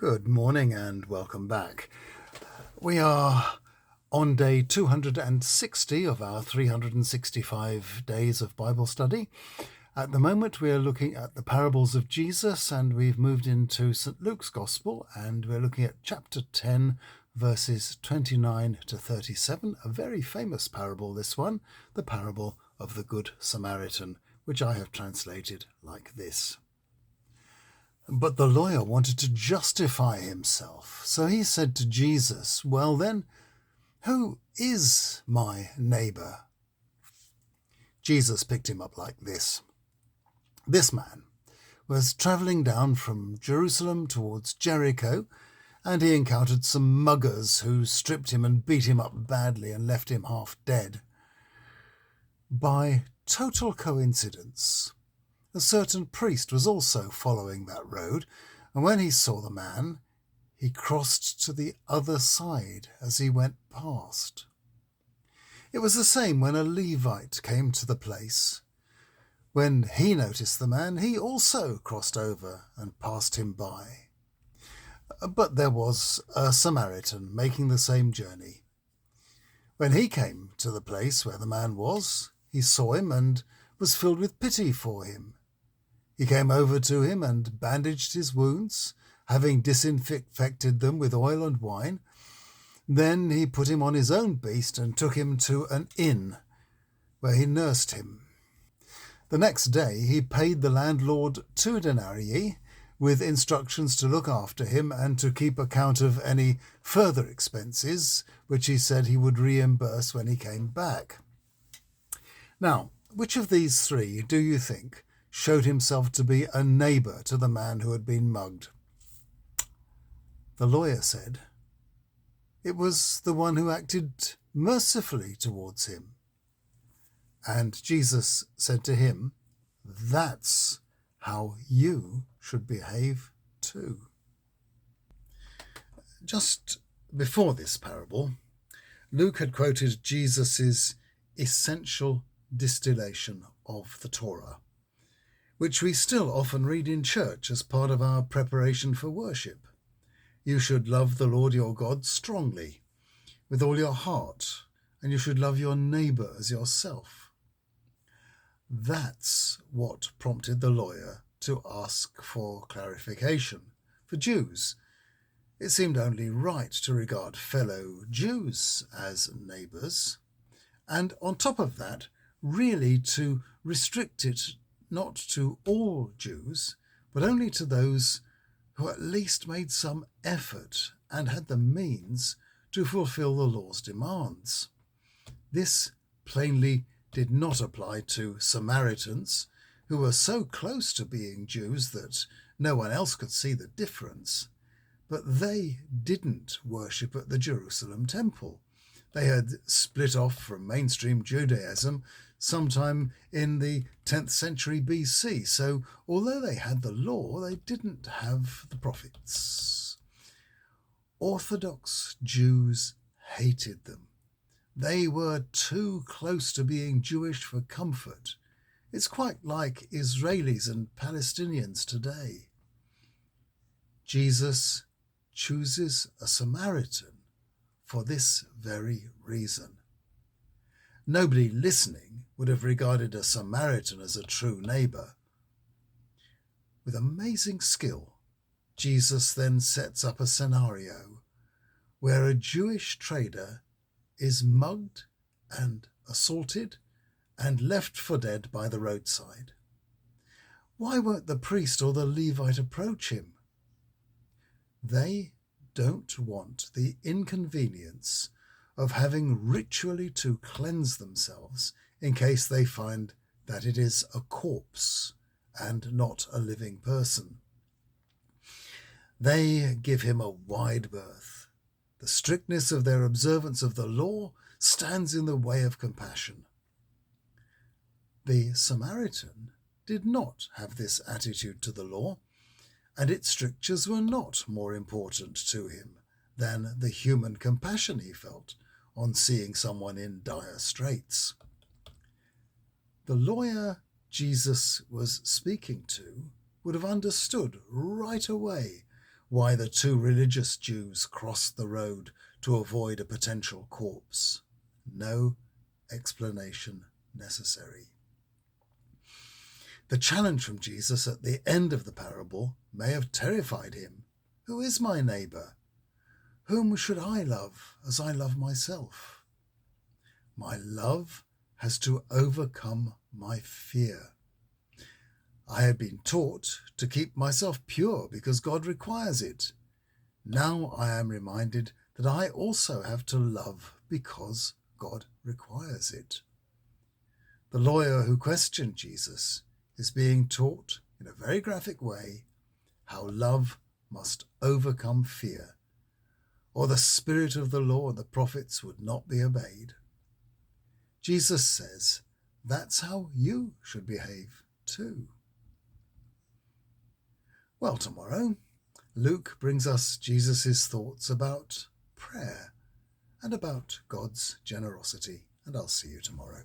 Good morning and welcome back. We are on day 260 of our 365 days of Bible study. At the moment we are looking at the parables of Jesus, and we've moved into St. Luke's Gospel, and we're looking at chapter 10 verses 29 to 37, a very famous parable, this one, the parable of the Good Samaritan, which I have translated like this. But the lawyer wanted to justify himself, so he said to Jesus, "Well then, who is my neighbour?" Jesus picked him up like this. This man was travelling down from Jerusalem towards Jericho, and he encountered some muggers who stripped him and beat him up badly and left him half dead. By total coincidence, a certain priest was also following that road, and when he saw the man, he crossed to the other side as he went past. It was the same when a Levite came to the place. When he noticed the man, he also crossed over and passed him by. But there was a Samaritan making the same journey. When he came to the place where the man was, he saw him and was filled with pity for him. He came over to him and bandaged his wounds, having disinfected them with oil and wine. Then he put him on his own beast and took him to an inn, where he nursed him. The next day he paid the landlord 2 denarii, with instructions to look after him and to keep account of any further expenses, which he said he would reimburse when he came back. Now, which of these three do you think showed himself to be a neighbour to the man who had been mugged? The lawyer said it was the one who acted mercifully towards him. And Jesus said to him, "That's how you should behave too." Just before this parable, Luke had quoted Jesus's essential distillation of the Torah, which we still often read in church as part of our preparation for worship. You should love the Lord your God strongly, with all your heart, and you should love your neighbour as yourself. That's what prompted the lawyer to ask for clarification. For Jews, it seemed only right to regard fellow Jews as neighbours, and on top of that, really to restrict it not to all Jews, but only to those who at least made some effort and had the means to fulfill the law's demands. This plainly did not apply to Samaritans, who were so close to being Jews that no one else could see the difference. But they didn't worship at the Jerusalem temple. They had split off from mainstream Judaism sometime in the 10th century BC, so although they had the law, they didn't have the prophets. Orthodox Jews hated them. They were too close to being Jewish for comfort. It's quite like Israelis and Palestinians today. Jesus chooses a Samaritan for this very reason. Nobody listening would have regarded a Samaritan as a true neighbour. With amazing skill, Jesus then sets up a scenario where a Jewish trader is mugged and assaulted and left for dead by the roadside. Why won't the priest or the Levite approach him? They don't want the inconvenience of having ritually to cleanse themselves in case they find that it is a corpse and not a living person. They give him a wide berth. The strictness of their observance of the law stands in the way of compassion. The Samaritan did not have this attitude to the law, and its strictures were not more important to him than the human compassion he felt on seeing someone in dire straits. The lawyer Jesus was speaking to would have understood right away why the two religious Jews crossed the road to avoid a potential corpse. No explanation necessary. The challenge from Jesus at the end of the parable may have terrified him. Who is my neighbour? Whom should I love as I love myself? My love has to overcome my fear. I had been taught to keep myself pure because God requires it. Now I am reminded that I also have to love because God requires it. The lawyer who questioned Jesus is being taught in a very graphic way how love must overcome fear, or the spirit of the law and the prophets would not be obeyed. Jesus says that's how you should behave too. Well, tomorrow, Luke brings us Jesus' thoughts about prayer and about God's generosity, and I'll see you tomorrow.